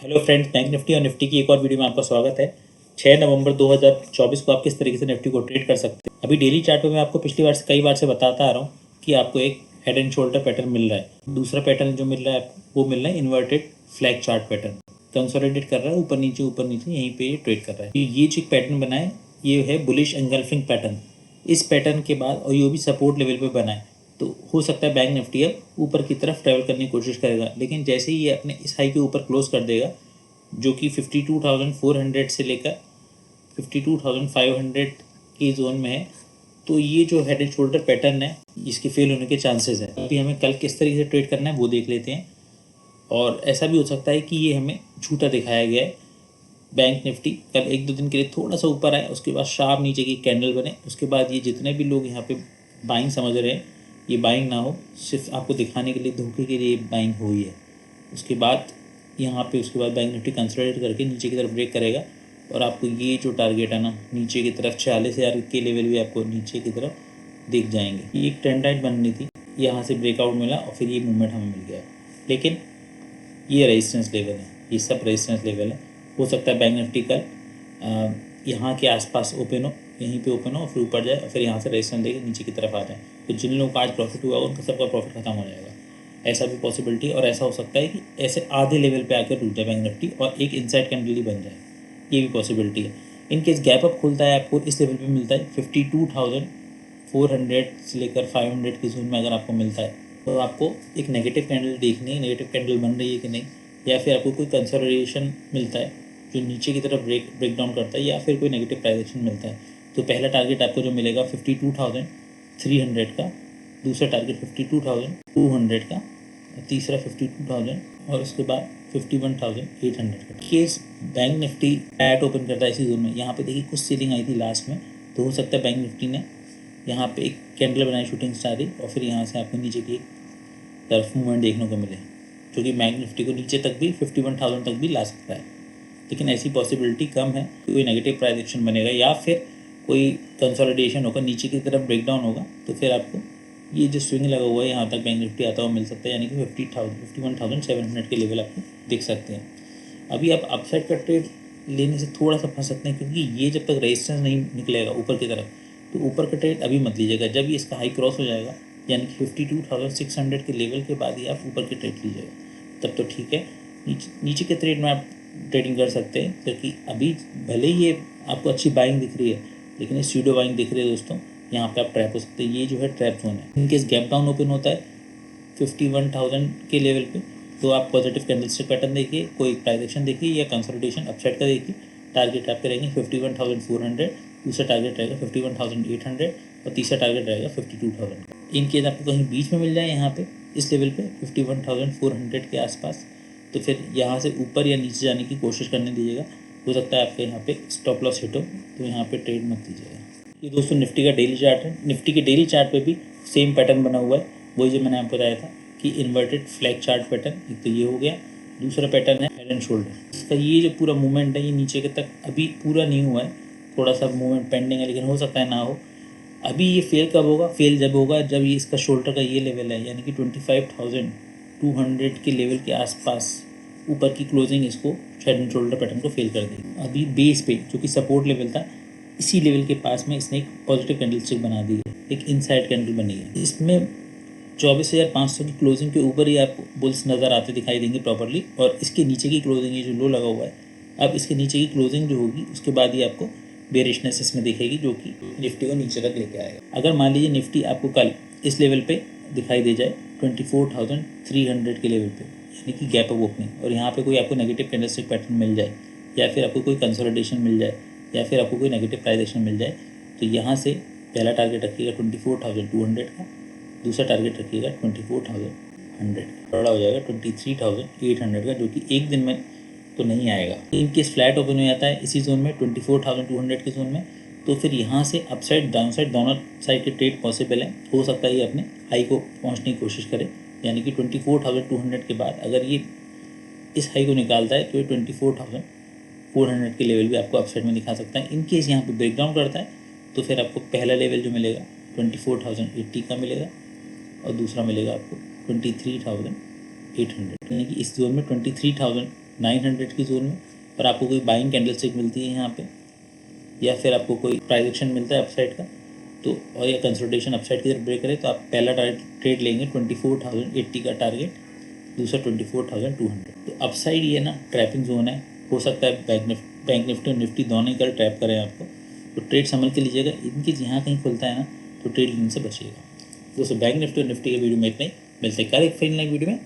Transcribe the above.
Hello friends, bank Nifty और Nifty की एक और वीडियो में आपका स्वागत है। 6 नवंबर 2024 को आप किस तरीके से निफ्टी को ट्रेड कर सकते हैं। अभी डेली चार्ट पे मैं आपको पिछली बार से कई बार से बताता आ रहा हूँ कि आपको एक हेड एंड शोल्डर पैटर्न मिल रहा है। दूसरा पैटर्न जो मिल रहा है वो मिल रहा है inverted flag chart pattern. Consolidate कर रहा है ऊपर नीचे यहीं पे ये ट्रेड कर रहा है। ये जो पैटर्न बना है ये है बुलिश एंगल्फिंग पैटर्न। इस पैटर्न के बाद और ये भी सपोर्ट लेवल पे बना है, तो हो सकता है बैंक निफ्टी अब ऊपर की तरफ ट्रैवल करने की कोशिश करेगा। लेकिन जैसे ही ये अपने इस हाई के ऊपर क्लोज कर देगा जो कि 52,400 से लेकर 52,500 की जोन में है, तो ये जो हेड एंड शोल्डर पैटर्न है इसके फेल होने के चांसेस है। अभी हमें कल किस तरीके से ट्रेड करना है वो देख लेते हैं। और ऐसा भी हो सकता है कि ये हमें झूठा दिखाया गया है। बैंक निफ्टी कल एक दो दिन के लिए थोड़ा सा ऊपर आए, उसके बाद शार्प नीचे की कैंडल बने, उसके बाद ये जितने भी लोग यहाँ पे बाइंग समझ रहे हैं ये बाइंग ना हो, सिर्फ आपको दिखाने के लिए धोखे के लिए बाइंग हुई है। उसके बाद यहाँ पे उसके बाद बैंक निफ्टी कंसोलिडेट करके नीचे की तरफ ब्रेक करेगा और आपको ये जो टारगेट है ना नीचे की तरफ 46,000 के लेवल भी आपको नीचे की तरफ दिख जाएंगे। ये एक ट्रेंड लाइन बननी थी, यहाँ से ब्रेकआउट मिला और फिर ये मूवमेंट हमें मिल गया। लेकिन ये रेजिस्टेंस लेवल है, ये सब रेजिस्टेंस लेवल है। हो सकता है बैंक निफ्टी कल यहाँ के आसपास ओपन हो, यहीं पे ओपन हो और फिर ऊपर जाए और फिर यहाँ से रेजिस्टेंस लेके नीचे की तरफ आ जाए। तो जिन लोगों का आज प्रॉफिट हुआ उनका सबका प्रॉफिट खत्म हो जाएगा। ऐसा भी पॉसिबिलिटी, और ऐसा हो सकता है कि ऐसे आधे लेवल पे आकर रुक जाए बैंक निफ्टी और एक इनसाइड कैंडल ही बन जाए, ये भी पॉसिबिलिटी है। इन केस गैप अप खुलता है आपको इस लेवल पे मिलता है 52,400 से लेकर 500 की जोन में अगर आपको मिलता है तो आपको एक नेगेटिव कैंडल देखनी है, नेगेटिव कैंडल बन रही है कि नहीं, या फिर आपको कोई कंसोलिडेशन मिलता है जो नीचे की तरफ ब्रेक डाउन करता है, या फिर कोई नेगेटिव प्राइस एक्शन मिलता है। तो पहला टारगेट आपको जो मिलेगा 52,300 का, दूसरा टारगेट 52,200 का, और तीसरा 52,000 और उसके बाद 51,800 का। Case bank Nifty eight open करता है इसी जोन में, यहाँ पे देखिए कुछ सीलिंग आई थी लास्ट में, तो हो सकता है बैंक निफ्टी ने यहाँ पे एक कैंडल बनाई शूटिंग स्टार की और फिर यहाँ से आपको नीचे की तरफ मूवमेंट देखने को मिले, जो कि बैंक निफ्टी को नीचे तक भी 51,000 तक भी ला सकता है। लेकिन ऐसी पॉसिबिलिटी कम है, कोई नेगेटिव प्राइस एक्शन बनेगा या फिर कोई कंसोलिडेशन होगा, नीचे की तरफ ब्रेकडाउन होगा, तो फिर आपको ये जो स्विंग लगा हुआ है यहाँ तक बैंक निफ्टी आता हुआ मिल सकता है, यानी कि 51,700 के लेवल आपको दिख सकते हैं। अभी आप अपसाइड का ट्रेड लेने से थोड़ा सा फंस सकते हैं, क्योंकि ये जब तक रेजिस्टेंस नहीं निकलेगा ऊपर की तरफ तो ऊपर का ट्रेड अभी मत लीजिएगा। जब ये इसका हाई क्रॉस हो जाएगा यानी कि 52,600 के लेवल के बाद ही आप ऊपर की ट्रेड लीजिएगा, तब तो ठीक है। नीचे के ट्रेड में आप ट्रेडिंग कर सकते हैं, क्योंकि अभी भले ही ये आपको अच्छी बाइंग दिख रही है लेकिन ये स्यूडो बाइंग दिख रही है दोस्तों, यहाँ पे आप ट्रैप हो सकते हैं। ये जो है ट्रैप जोन है। इनकेस गैप डाउन ओपन होता है 51,000 के लेवल पे तो आप पॉजिटिव कैंडलस्टिक पैटर्न देखिए, कोई प्राइस एक्शन देखिए या कंसोलिडेशन अपसाइड का देखिए। टारगेट आपके रहेंगे 51,400, दूसरा टारगेट रहेगा 51,800 और तीसरा टारगेट रहेगा 52,000। इन केस आपको कहीं बीच में मिल जाए यहाँ पे इस लेवल पे 51,400 के आसपास, तो फिर यहाँ से ऊपर या नीचे जाने की कोशिश करने दीजिएगा। हो सकता है आपके यहाँ पे स्टॉप लॉस हिट हो, तो यहाँ पे ट्रेड मत कीजिएगा। ये दोस्तों निफ्टी का डेली चार्ट है। निफ्टी के डेली चार्ट पे भी सेम पैटर्न बना हुआ है, वही जो मैंने आपको बताया था कि इन्वर्टेड फ्लैग चार्ट पैटर्न। एक तो ये हो गया, दूसरा पैटर्न है हेड एंड शोल्डर। इसका ये जो पूरा मूवमेंट है ये नीचे के तक अभी पूरा नहीं हुआ है, थोड़ा सा मूवमेंट पेंडिंग है, लेकिन हो सकता है ना हो। अभी ये फेल कब होगा? फेल जब होगा जब ये इसका शोल्डर का ये लेवल है यानी कि 25,200 के लेवल के आसपास ऊपर की क्लोजिंग इसको हेड एंड शोल्डर पैटर्न को फेल कर देगी। अभी बेस पे जो कि सपोर्ट लेवल था इसी लेवल के पास में इसने एक पॉजिटिव कैंडलस्टिक बना दी है, एक इनसाइड कैंडल बनी है। इसमें 24,500 की क्लोजिंग के ऊपर ही आपको बुल्स नज़र आते दिखाई देंगे प्रॉपरली, और इसके नीचे की क्लोजिंग ये जो लो लगा हुआ है, अब इसके नीचे की क्लोजिंग जो होगी उसके बाद ही आपको बेरिशनेस इसमें दिखेगी, जो कि निफ्टी को नीचे तक लेके आएगा। अगर मान लीजिए निफ्टी आपको कल इस लेवल पे दिखाई दे जाए 24,300 के लेवल पे, यानी कि गैप अप ओपनिंग, और यहाँ पे कोई आपको नेगेटिव कैंडलस्टिक पैटर्न मिल जाए या फिर आपको कोई कंसोलिडेशन मिल जाए या फिर आपको कोई नेगेटिव प्राइस एक्शन मिल जाए, तो यहाँ से पहला टारगेट रखिएगा 24,200 का, दूसरा टारगेट रखिएगा 24,100, बड़ा हो जाएगा 23,800 का, जो कि एक दिन में तो नहीं आएगा। इनकेस फ्लैट ओपन हो जाता है इसी जोन में 24,200 के जोन में, तो फिर यहाँ से अपसाइड डाउन साइड दोनों साइड के ट्रेड पॉसिबल है। हो सकता है ये अपने हाई को पहुँचने की कोशिश करे, यानी कि 24,200 के बाद अगर ये इस हाई को निकालता है तो ये 24,400 के लेवल भी आपको अपसाइड में दिखा सकता है। इन केस यहाँ पे ब्रेकडाउन करता है तो फिर आपको पहला लेवल जो मिलेगा 24,080 का मिलेगा और दूसरा मिलेगा आपको 23,800, यानी कि इस जोन में 23,000 900 की जोन में और आपको कोई बाइंग कैंडल स्टिक मिलती है यहाँ पे, या फिर आपको कोई प्राइस एक्शन मिलता है अपसाइड का, तो और या कंसोलिडेशन अपसाइड की तरफ ब्रेक करे, तो आप पहला ट्रेड लेंगे 24,080 का टारगेट, दूसरा 24,200। तो अपसाइड ये ना ट्रैपिंग जोन है, हो सकता है बैंक निफ्टी और निफ्टी दोनों ही कल ट्रैप करें आपको, तो ट्रेड संभल के लीजिएगा। इनकी जहाँ कहीं खुलता है ना तो ट्रेड लेने से बचिएगा। दोस्तों बैंक निफ्टी और निफ्टी के वीडियो में इतना ही, मिलते हैं कल एक फिर नई वीडियो में।